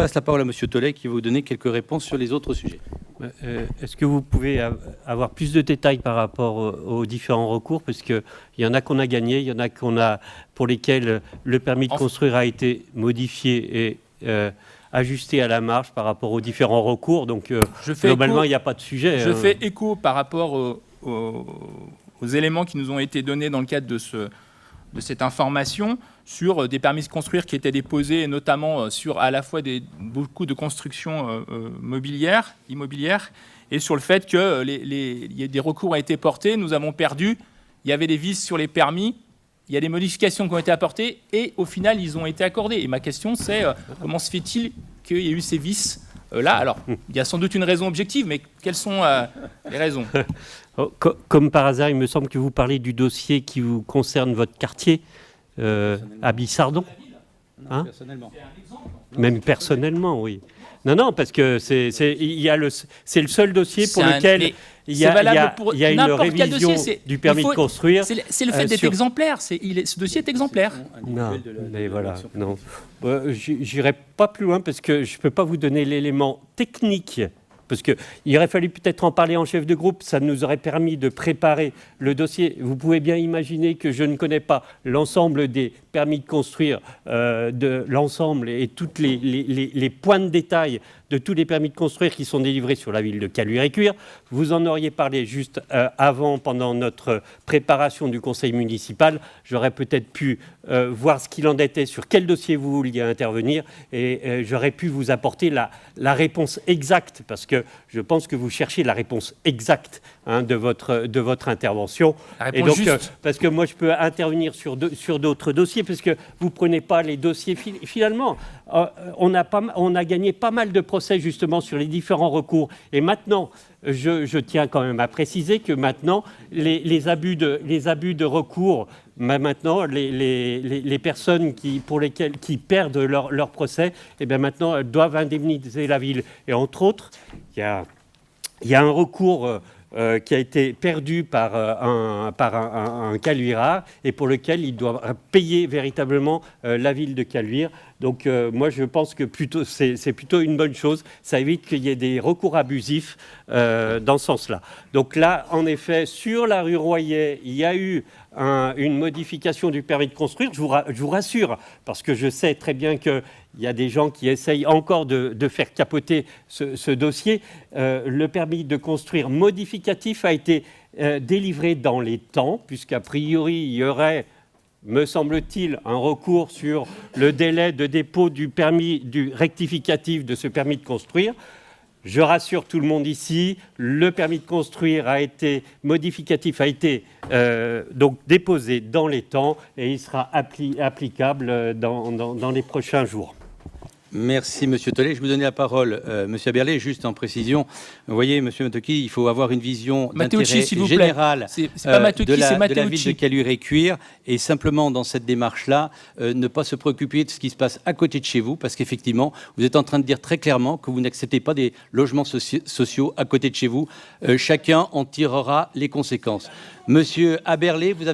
passe la parole à Monsieur Tollet qui va vous donner quelques réponses sur les autres sujets. Est-ce que vous pouvez avoir plus de détails par rapport aux différents recours? Parce qu'il y en a qu'on a gagné, il y en a pour lesquels le permis de construire a été modifié et ajusté à la marge par rapport aux différents recours. Donc, globalement, il n'y a pas de sujet. Je fais écho par rapport aux éléments qui nous ont été donnés dans le cadre de cette information sur des permis de construire qui étaient déposés, notamment sur à la fois beaucoup de constructions immobilières, et sur le fait que des recours ont été portés, nous avons perdu, il y avait des vices sur les permis, il y a des modifications qui ont été apportées, et au final, ils ont été accordés. Et ma question, c'est comment se fait-il qu'il y ait eu ces vices là? Alors, il y a sans doute une raison objective, mais quelles sont les raisons? Comme par hasard, il me semble que vous parlez du dossier qui vous concerne votre quartier, à Bissardon. Hein? Personnellement. Même personnellement, oui. Non, parce que c'est le seul dossier pour lequel il y a une révision du permis de construire. C'est le fait d'être exemplaire. Ce dossier est exemplaire. Non, mais voilà, non. J'irai pas plus loin parce que je peux pas vous donner l'élément technique. Parce qu'il aurait fallu peut-être en parler en chef de groupe, ça nous aurait permis de préparer le dossier. Vous pouvez bien imaginer que je ne connais pas l'ensemble des permis de construire, de l'ensemble et tous les points de détail de tous les permis de construire qui sont délivrés sur la ville de Caluire-et-Cuire. Vous en auriez parlé juste avant, pendant notre préparation du conseil municipal. J'aurais peut-être pu voir ce qu'il en était, sur quel dossier vous vouliez intervenir, et j'aurais pu vous apporter la réponse exacte, parce que je pense que vous cherchez la réponse exacte de votre intervention. Et donc, parce que moi, je peux intervenir sur d'autres dossiers, parce que vous ne prenez pas les dossiers. Finalement, on a gagné pas mal de procès justement sur les différents recours. Et maintenant, je tiens quand même à préciser que maintenant, les abus de recours, maintenant, les personnes qui perdent leur procès, et bien maintenant, elles doivent indemniser la ville. Et entre autres, il y a un recours qui a été perdu par un Caluirard et pour lequel il doit payer véritablement la ville de Caluire. Donc moi je pense que c'est plutôt une bonne chose, ça évite qu'il y ait des recours abusifs dans ce sens-là. Donc là, en effet, sur la rue Royer, il y a eu une modification du permis de construire, je vous rassure, parce que je sais très bien qu'il y a des gens qui essayent encore de faire capoter ce dossier. Le permis de construire modificatif a été délivré dans les temps, puisqu'a priori, il y aurait, me semble-t-il, un recours sur le délai de dépôt du rectificatif de ce permis de construire. Je rassure tout le monde ici, le permis de construire modificatif a été donc déposé dans les temps et il sera applicable dans les prochains jours. Merci, Monsieur Tollet. Je vous donne la parole, Monsieur Aberlé, juste en précision. Vous voyez, Monsieur Mateucci, il faut avoir une vision d'intérêt général de la ville de Caluire-et-Cuire, et simplement dans cette démarche-là, ne pas se préoccuper de ce qui se passe à côté de chez vous, parce qu'effectivement, vous êtes en train de dire très clairement que vous n'acceptez pas des logements sociaux à côté de chez vous. Chacun en tirera les conséquences. Monsieur Aberlé, vous avez